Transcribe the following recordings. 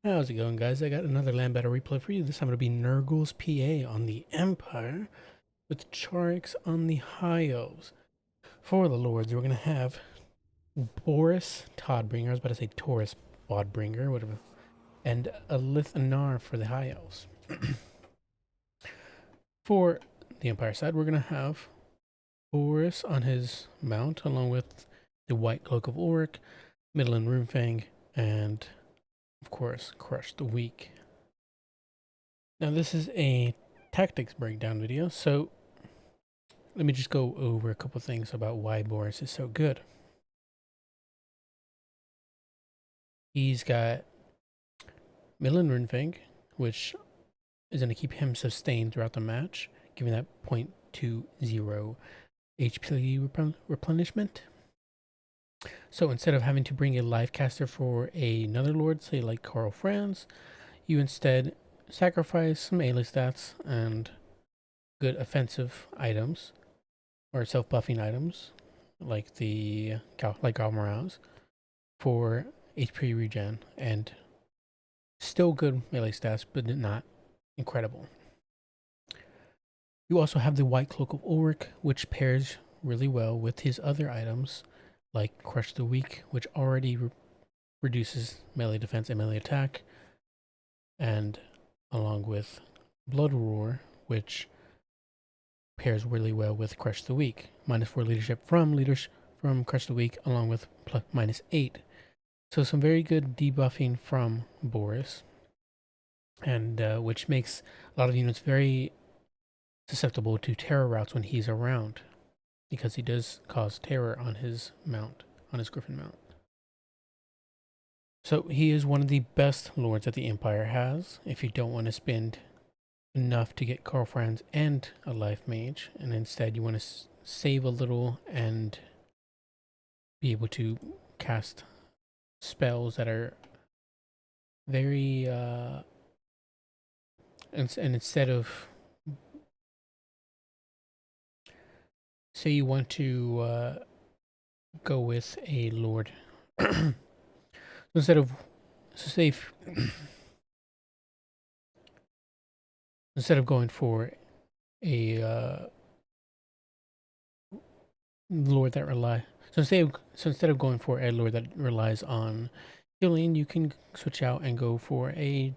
How's it going, guys? I got another land battle replay for you. This time it'll be Nurgle's PA on the Empire with Charix on the High Elves. For the Lords, we're going to have Boris Todbringer, I was about to say Taurus Bodbringer, whatever, and Elithanar for the High Elves. For the Empire side, we're going to have Boris on his mount, along with the White Cloak of Ulrich, Midland Runefang, and, of course, Crush the Weak. Now, this is a tactics breakdown video, so let me just go over a couple things about why Boris is so good. He's got Midland Runefang, which is going to keep him sustained throughout the match, giving that 0.20 HP replenishment. So instead of having to bring a live caster for another lord, say like Karl Franz, you instead sacrifice some melee stats and good offensive items or self-buffing items like the Galmaraz for HP regen and still good melee stats, but not incredible. You also have the White Cloak of Ulrich, which pairs really well with his other items like Crush the Weak, which already reduces melee defense and melee attack, and along with Blood Roar, which pairs really well with Crush the Weak. -4 leadership from Crush the Weak, along with -8. So some very good debuffing from Boris, and which makes a lot of units very susceptible to terror routes when he's around, because he does cause terror on his mount, on his Griffin mount. So he is one of the best lords that the Empire has if you don't want to spend enough to get Karl Franz and a life mage, and instead you want to save a little and be able to cast spells that are very and instead of, say you want to go with a lord instead of, so say if, instead of going for a lord that instead of going for a lord that relies on healing, you can switch out and go for a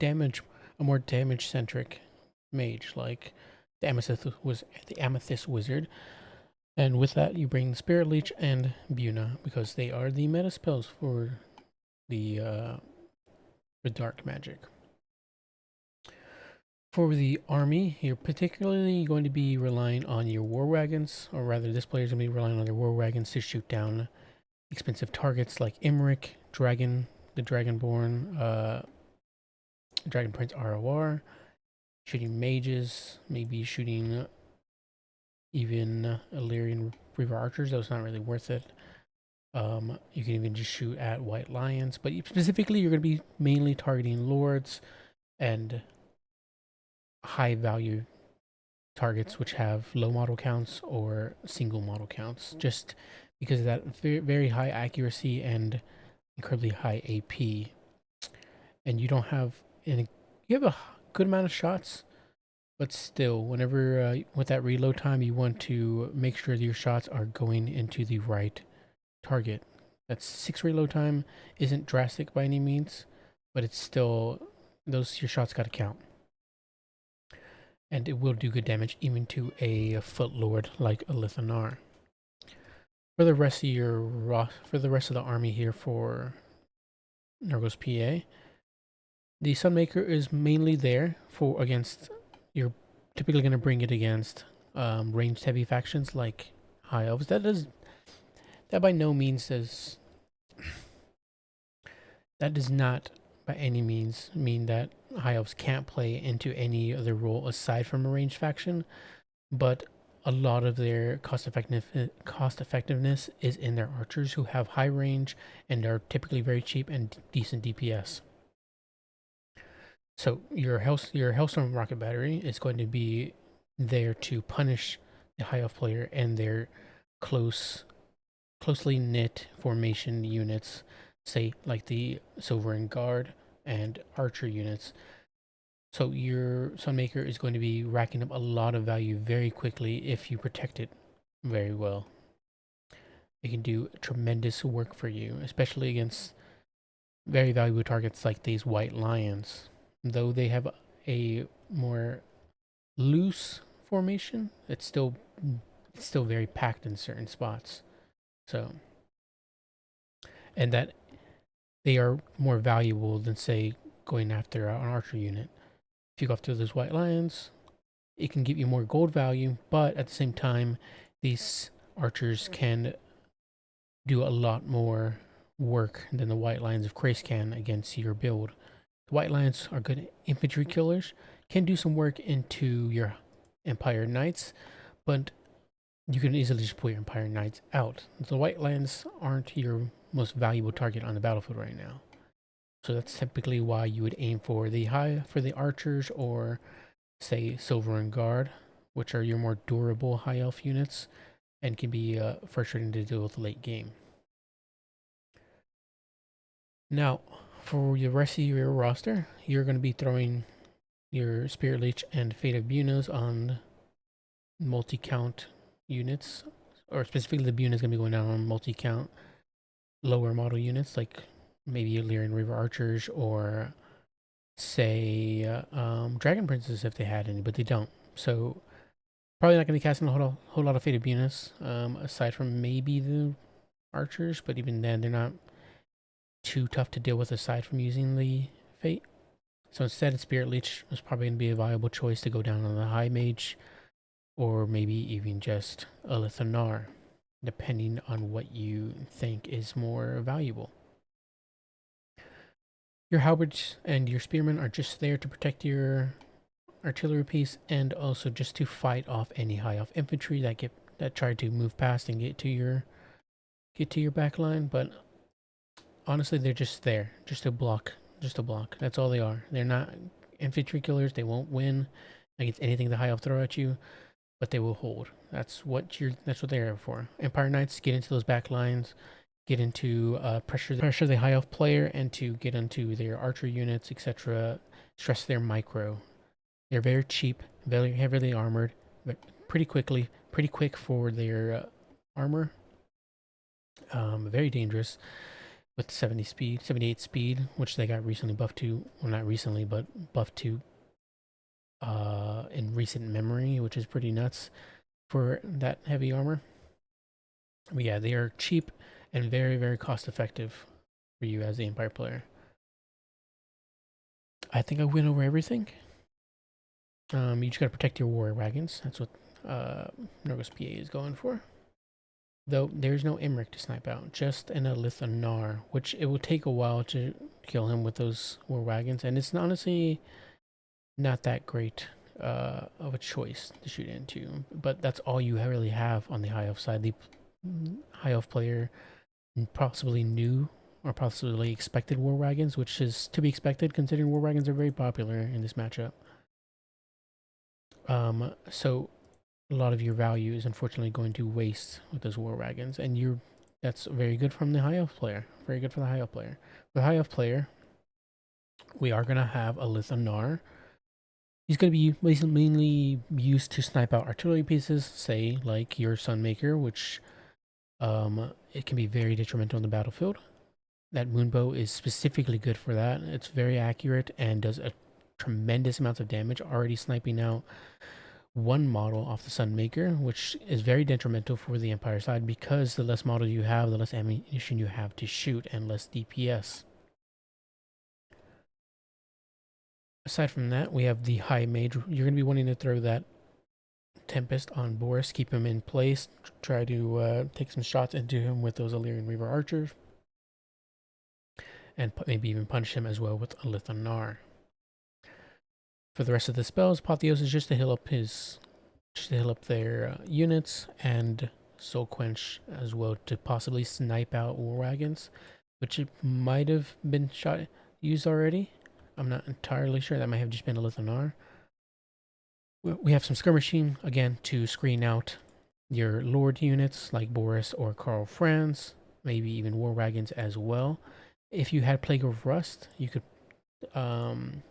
more damage centric mage like the Amethyst Wizard. And with that, you bring Spirit Leech and Buna, because they are the meta spells for the dark magic. For the army, you're particularly going to be relying on your war wagons, or rather this player is going to be relying on their war wagons to shoot down expensive targets like Imric, the Dragonborn, Dragon Prince ROR, shooting mages, maybe shooting even Illyrian Reaver Archers, though it's not really worth it. You can even just shoot at White Lions, but specifically you're going to be mainly targeting lords and high value targets which have low model counts or single model counts, just because of that very high accuracy and incredibly high AP. And you have a good amount of shots, but still, whenever with that reload time, you want to make sure that your shots are going into the right target. That's 6 reload time isn't drastic by any means, but it's still, your shots got to count. And it will do good damage even to a foot lord like Elithanar. For the rest of the army here for Nurgle's PA, the Sunmaker is mainly there for against, you're typically going to bring it against ranged heavy factions like High Elves. That by no means does, that does not by any means mean that High Elves can't play into any other role aside from a ranged faction, but a lot of their cost effectiveness is in their archers, who have high range and are typically very cheap and decent DPS. So your Hellstorm rocket battery is going to be there to punish the High Elf player and their closely knit formation units, say like the Sovereign Guard and archer units. So your Sunmaker is going to be racking up a lot of value very quickly if you protect it very well. It can do tremendous work for you, especially against very valuable targets like these white lions. Though they have a more loose formation, it's still very packed in certain spots. So, and that they are more valuable than say going after an archer unit. If you go after those white lions, it can give you more gold value, but at the same time, these archers can do a lot more work than the white lions of Krace can against your build. The white lions are good infantry killers, can do some work into your Empire Knights, but you can easily just pull your Empire Knights out. The white lions aren't your most valuable target on the battlefield right now. So that's typically why you would aim for the archers, or say Silver and Guard, which are your more durable high elf units and can be frustrating to deal with late game. Now, for the rest of your roster, you're going to be throwing your Spirit Leech and Fate of Bunas on multi-count units, or specifically the Buna is going to be going down on multi-count lower model units, like maybe Illyrian River Archers, or say Dragon Princes if they had any, but they don't. So probably not going to be casting a whole lot of Fate of Bunas, aside from maybe the Archers, but even then they're not too tough to deal with aside from using the Fate. So instead, Spirit Leech is probably going to be a viable choice to go down on the High Mage, or maybe even just a Lithanar, depending on what you think is more valuable. Your halberds and your spearmen are just there to protect your artillery piece, and also just to fight off any high elf infantry that try to move past and get to your back line. But honestly, they're just there, just to block. That's all they are. They're not infantry killers. They won't win against anything the high elf throw at you, but they will hold. That's what they're there for. Empire Knights get into those back lines, get into pressure the high elf player, and to get into their archer units, etc. Stress their micro. They're very cheap, very heavily armored, but pretty quick for their armor. Very dangerous with 78 speed, which they got recently buffed to. Well, not recently, but buffed to in recent memory, which is pretty nuts for that heavy armor. But yeah, they are cheap and very, very cost effective for you as the Empire player. I think I went over everything. You just gotta protect your warrior wagons. That's what Norgos PA is going for. Though there's no Imric to snipe out, just an Lithanar, which it will take a while to kill him with those war wagons, and it's honestly not that great of a choice to shoot into. But that's all you really have on the high elf side. The high elf player possibly knew or possibly expected war wagons, which is to be expected considering war wagons are very popular in this matchup. So a lot of your value is unfortunately going to waste with those war wagons, and that's very good from the high elf player. Very good for the high elf player. The high elf player, we are gonna have a Lithanar. He's gonna be mainly used to snipe out artillery pieces, say like your Sunmaker, which it can be very detrimental on the battlefield. That Moonbow is specifically good for that. It's very accurate and does a tremendous amounts of damage, already sniping out one model off the Sunmaker, which is very detrimental for the Empire side because the less models you have, the less ammunition you have to shoot and less DPS. Aside from that, we have the High Mage. You're going to be wanting to throw that Tempest on Boris, keep him in place, try to take some shots into him with those Illyrian Reaver Archers, and maybe even punish him as well with a Lithanar. For the rest of the spells, Apotheos is just to heal up their units, and Soul Quench as well to possibly snipe out war wagons, which it might have been used already. I'm not entirely sure. That might have just been a Lithanar. We have some skirmishing again to screen out your Lord units like Boris or Karl Franz, maybe even war wagons as well. If you had Plague of Rust, you could um,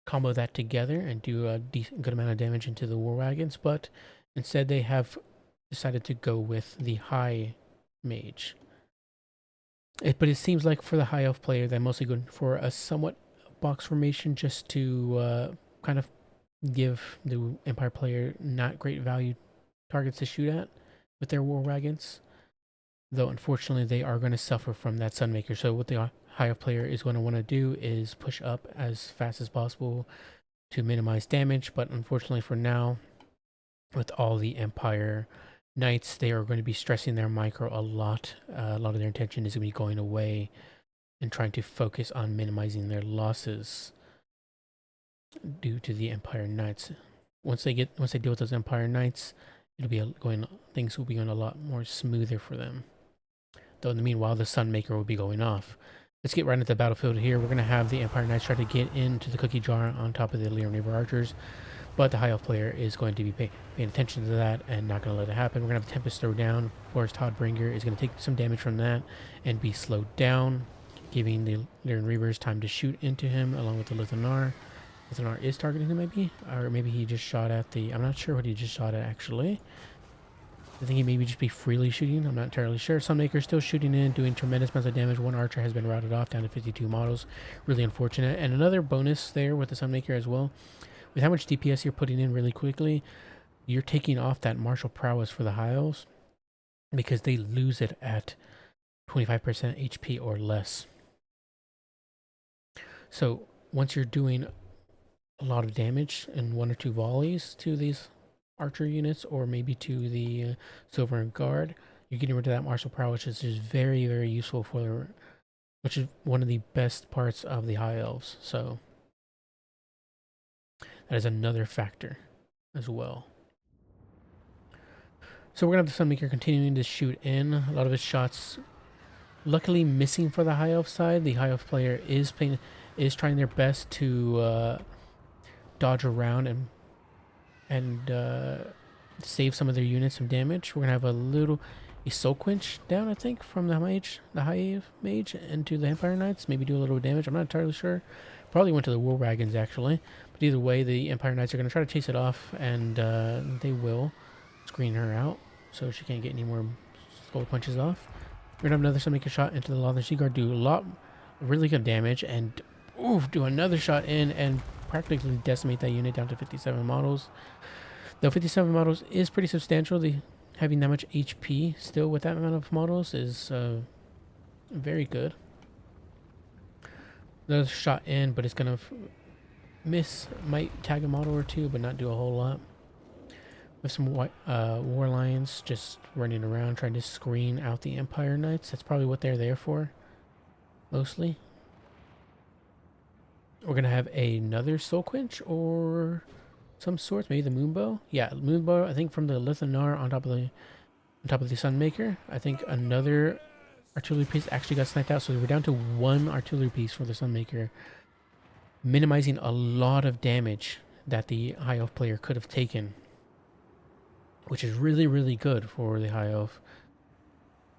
combo that together and do a good amount of damage into the war wagons, but instead they have decided to go with the high mage. But it seems like for the high elf player, they're mostly going for a somewhat box formation just to kind of give the Empire player not great value targets to shoot at with their war wagons. Though unfortunately they are going to suffer from that Sunmaker. So what the high elf player is going to want to do is push up as fast as possible to minimize damage. But unfortunately for now, with all the Empire Knights, they are going to be stressing their micro a lot. A lot of their attention is going to be going away and trying to focus on minimizing their losses due to the Empire Knights. Once they deal with those Empire Knights, things will be going a lot more smoother for them. Though in the meanwhile, the Sunmaker will be going off. Let's get right into the battlefield here. We're going to have the Empire Knights try to get into the cookie jar on top of the Leon Reaver Archers, but the High Elf player is going to be paying attention to that and not going to let it happen. We're going to have Tempest throw down. Boris Todbringer is going to take some damage from that and be slowed down, giving the Leon Reavers time to shoot into him along with the Lithanar. Lithanar is targeting him, maybe? Or maybe he just shot at the... I'm not sure what he just shot at, actually. I think he maybe just be freely shooting. I'm not entirely sure. Sunmaker still shooting in, doing tremendous amounts of damage. One archer has been routed off down to 52 models. Really unfortunate. And another bonus there with the Sunmaker as well. With how much DPS you're putting in really quickly, you're taking off that martial prowess for the High Elves because they lose it at 25% HP or less. So once you're doing a lot of damage in 1 or 2 volleys to these archer units or maybe to the Silver Guard, you're getting rid of that martial prowess, which is very, very useful which is one of the best parts of the High Elves. So that is another factor as well. So we're gonna have the Sunmaker continuing to shoot in. A lot of his shots luckily missing for the High Elf side. The High Elf player is trying their best to dodge around and save some of their units some damage. We're gonna have a soul quench down, I think, from the high mage into the Empire Knights. Maybe do a little damage. I'm not entirely sure. Probably went to the war wagons actually. But either way, the Empire Knights are gonna try to chase it off, and they will screen her out so she can't get any more soul quenches off. We're gonna have another Sunmaker shot into the Lothar Sea Guard, do a lot really good damage, and do another shot in and practically decimate that unit down to 57 models. Though 57 models is pretty substantial, having that much HP still with that amount of models is very good. Another shot in, but it's gonna miss. Might tag a model or two, but not do a whole lot. With some war lions just running around trying to screen out the Empire Knights. That's probably what they're there for, mostly. We're gonna have another soul quench or some sorts, maybe the moonbow. Yeah, moonbow. I think from the Lithanar on top of the Sunmaker. I think another artillery piece actually got sniped out, so we're down to 1 artillery piece for the Sunmaker, minimizing a lot of damage that the High Elf player could have taken, which is really, really good for the High Elf.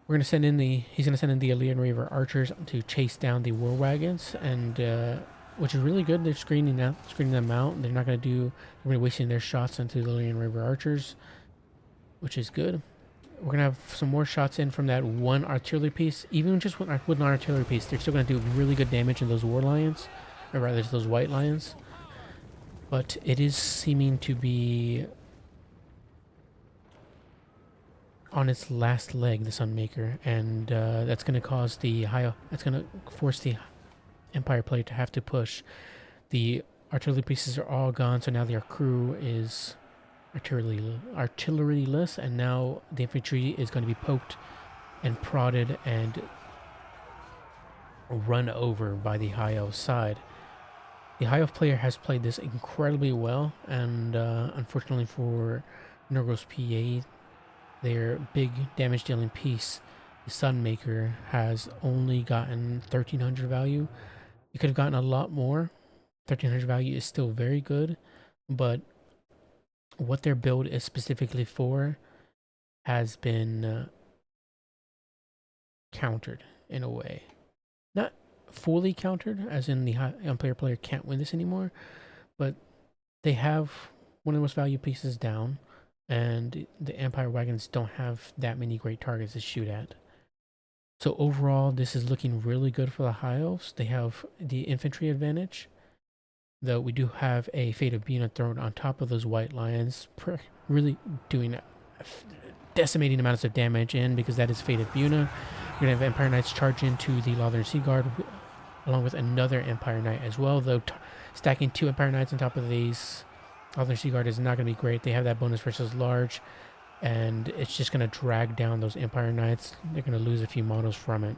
We're gonna send in he's gonna send in the Leon Reaver archers to chase down the war wagons, and which is really good. They're screening them out. They're not gonna be wasting their shots into the Leon Reaver archers, which is good. We're gonna have some more shots in from that 1 artillery piece. Even just with an artillery piece, they're still gonna do really good damage in those war lions, or rather those white lions. But it is seeming to be on its last leg, the Sunmaker, and that's going to cause that's going to force the Empire player to have to push. The artillery pieces are all gone, so now their crew is artilleryless, and now the infantry is going to be poked and prodded and run over by the High Elf side. The High Elf player has played this incredibly well, and unfortunately for Nurgos PA, their big damage dealing piece, the Sunmaker, has only gotten 1300 value. It could have gotten a lot more. 1300 value is still very good, but what their build is specifically for has been countered in a way. fully countered, as in the Empire player can't win this anymore, but they have one of the most valuable pieces down, and the Empire wagons don't have that many great targets to shoot at. So overall, this is looking really good for the High Elves. They have the infantry advantage, though we do have a Fate of Bina thrown on top of those White Lions, really doing decimating amounts of damage in, because that is Fate of Buna. We're going to have Empire Knights charge into the Lothern Sea Guard, along with another Empire Knight as well, though stacking 2 Empire Knights on top of these Lothern Sea Guard is not going to be great. They have that bonus versus large, and it's just going to drag down those Empire Knights. They're going to lose a few models from it.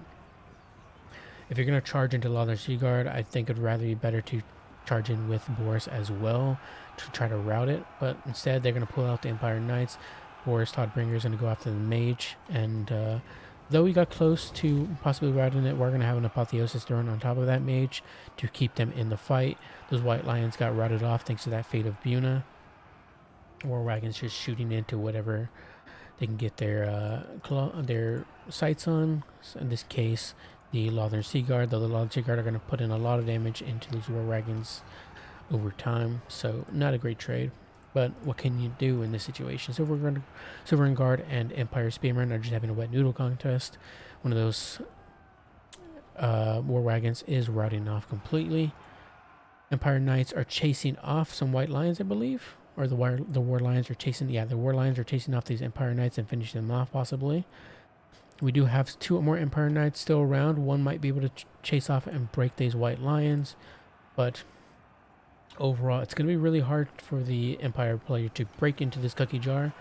If you're going to charge into Lothern Sea Guard, I think it'd rather be better to charge in with Boris as well to try to route it, but instead they're going to pull out the Empire Knights. Boris Todbringer is going to go after the Mage, and though we got close to possibly routing it, we're going to have an Apotheosis thrown on top of that Mage to keep them in the fight. Those White Lions got routed off thanks to that Fate of Buna. War Wagons just shooting into whatever they can get their sights on. So in this case, the Lothern Sea Guard. The Lothern Sea Guard are going to put in a lot of damage into those War Wagons over time. So not a great trade. But what can you do in this situation? Sovereign Guard and Empire Spearmen are just having a wet noodle contest. One of those War Wagons is routing off completely. Empire Knights are chasing off some White Lions, I believe. Or the War Lions are chasing... Yeah, the War Lions are chasing off these Empire Knights and finishing them off, possibly. We do have 2 more Empire Knights still around. One might be able to chase off and break these White Lions. But overall, it's going to be really hard for the Empire player to break into this cookie jar.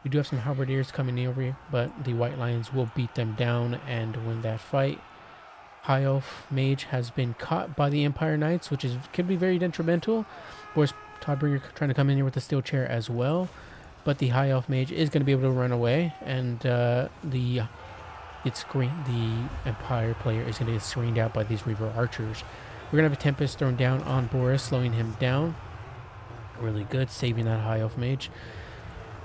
We do have some Halberdiers coming over here, but the White Lions will beat them down and win that fight. High Elf Mage has been caught by the Empire Knights, which could be very detrimental. Boris Todbringer trying to come in here with the steel chair as well, but the High Elf Mage is going to be able to run away, and the Empire player is going to get screened out by these Reaver Archers. We're going to have a Tempest thrown down on Boris, slowing him down. Really good, saving that High Elf Mage.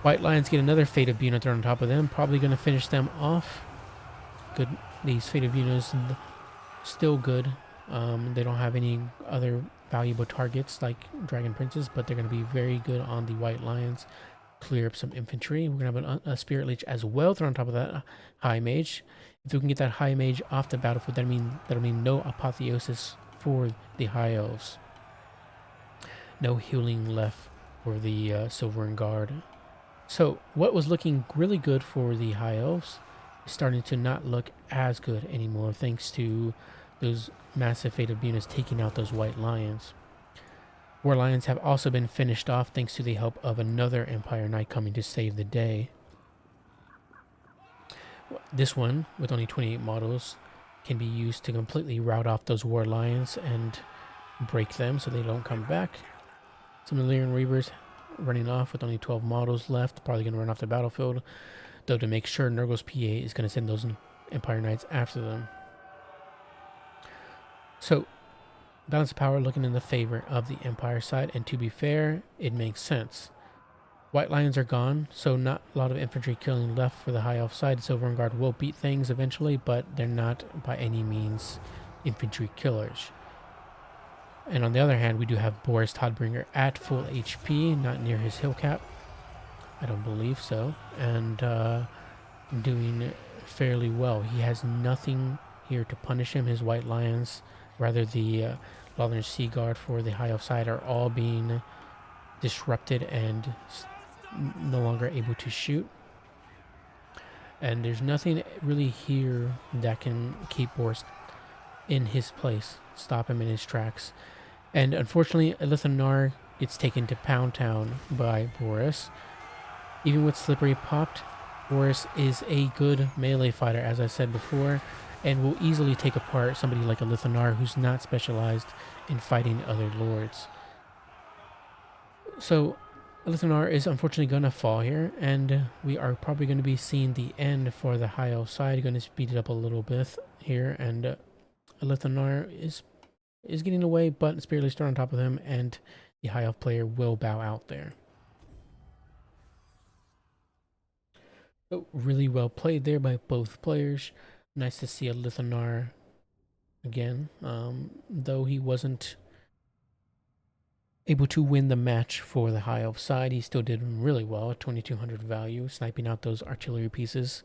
White Lions get another Fate of Buna thrown on top of them, probably going to finish them off. Good, these Fate of Bunas still good. They don't have any other valuable targets like Dragon Princes, but they're going to be very good on the White Lions. Clear up some infantry. We're going to have a Spirit Leech as well thrown on top of that High Mage. If we can get that High Mage off the battlefield, that'll mean no Apotheosis for the High Elves. No healing left for the Sovereign Guard. So what was looking really good for the High Elves is starting to not look as good anymore, thanks to those massive Fate of Bunas taking out those White Lions. War Lions have also been finished off thanks to the help of another Empire Knight coming to save the day. This one, with only 28 models, can be used to completely rout off those War Lions and break them so they don't come back. Some Illyrian Reavers running off with only 12 models left, probably going to run off the battlefield, though to make sure Nurgle's PA is going to send those Empire Knights after them. So, balance of power looking in the favor of the Empire side, and to be fair, it makes sense. White Lions are gone, so not a lot of infantry killing left for the High Elf side. Sovereign Guard will beat things eventually, but they're not by any means infantry killers. And on the other hand, we do have Boris Todbringer at full HP, not near his hill cap. I don't believe so. And doing fairly well. He has nothing here to punish him. His White Lions, rather the Lothern Sea Guard for the High Elf side, are all being disrupted and no longer able to shoot. And there's nothing really here that can keep Boris in his place, stop him in his tracks. And unfortunately, Elithanar gets taken to Pound Town by Boris. Even with Slippery popped, Boris is a good melee fighter, as I said before, and will easily take apart somebody like Elithanar, who's not specialized in fighting other lords. So Elithanar is unfortunately going to fall here, and we are probably going to be seeing the end for the High Elf side. Going to speed it up a little bit here, and Elithanar is getting away, but Spirit Leech on top of him, and the High Elf player will bow out there. So really well played there by both players. Nice to see Elithanar again. Though he wasn't able to win the match for the High Elf side, he still did really well at 2200 value, sniping out those artillery pieces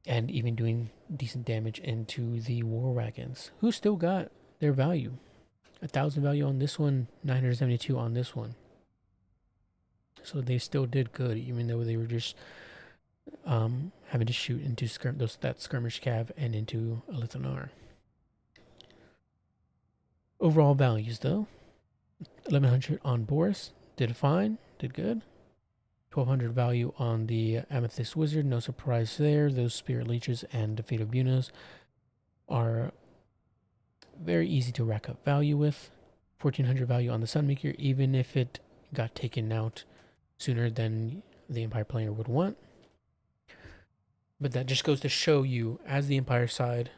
and even doing decent damage into the War Wagons, who still got their value. 1000 value on this one, 972 on this one. So they still did good, even though they were just having to shoot into that skirmish cav and into a Lithanar. Overall values, though, 1100 on Boris, did fine, did good. 1200 value on the Amethyst Wizard, no surprise there. Those Spirit Leeches and Defeat of Bunos are very easy to rack up value with. 1400 value on the Sunmaker, even if it got taken out sooner than the Empire player would want. But that just goes to show you, as the Empire side,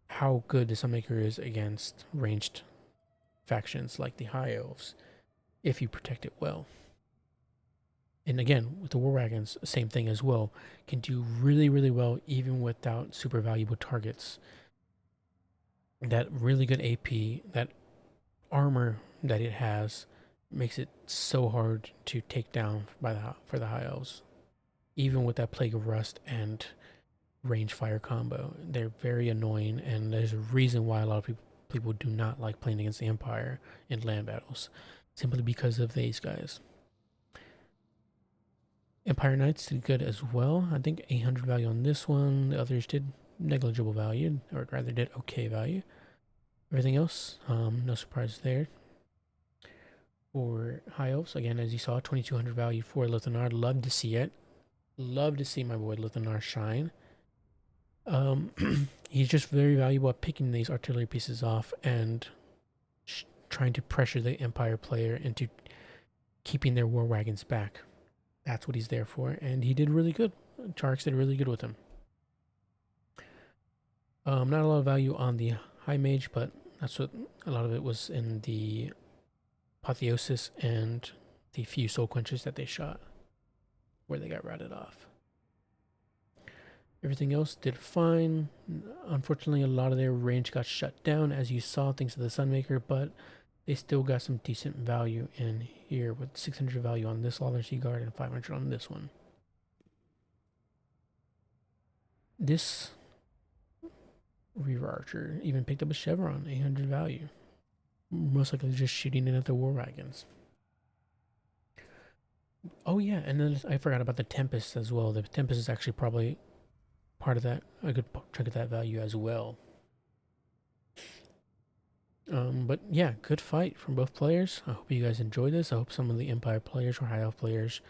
how good the Sunmaker is against ranged factions like the High Elves, if you protect it well. And again, with the War Wagons, same thing as well. Can do really, really well even without super valuable targets. That really good AP, that armor that it has, makes it so hard to take down for the High Elves. Even with that Plague of Rust and range fire combo, they're very annoying, and there's a reason why a lot of people do not like playing against the Empire in land battles, simply because of these guys. Empire Knights did good as well. I think 800 value on this one. The others did negligible value, or rather did okay value. Everything else, no surprise there. For High Elves, again, as you saw, 2200 value for Lithanar. Love to see it. Love to see my boy Lithanar shine. He's just very valuable at picking these artillery pieces off and trying to pressure the Empire player into keeping their war wagons back. That's what he's there for, and he did really good. Charx did really good with him. Not a lot of value on the High Mage, but that's what a lot of it was in the Apotheosis and the few Soul Quenchers that they shot, where they got routed off. Everything else did fine. Unfortunately, a lot of their range got shut down, as you saw, thanks to the Sunmaker, but they still got some decent value in here with 600 value on this Lawler Sea Guard and 500 on this one. This Reaver Archer even picked up a Chevron, 800 value. Most likely just shooting in at the War Wagons. Oh yeah, and then I forgot about the Tempest as well. The Tempest is actually probably part of that, a good chunk of that value as well. But yeah, good fight from both players. I hope you guys enjoyed this. I hope some of the Empire players or High Elf players,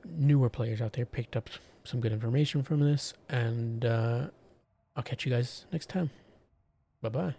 newer players out there, picked up some good information from this. And I'll catch you guys next time. Bye-bye.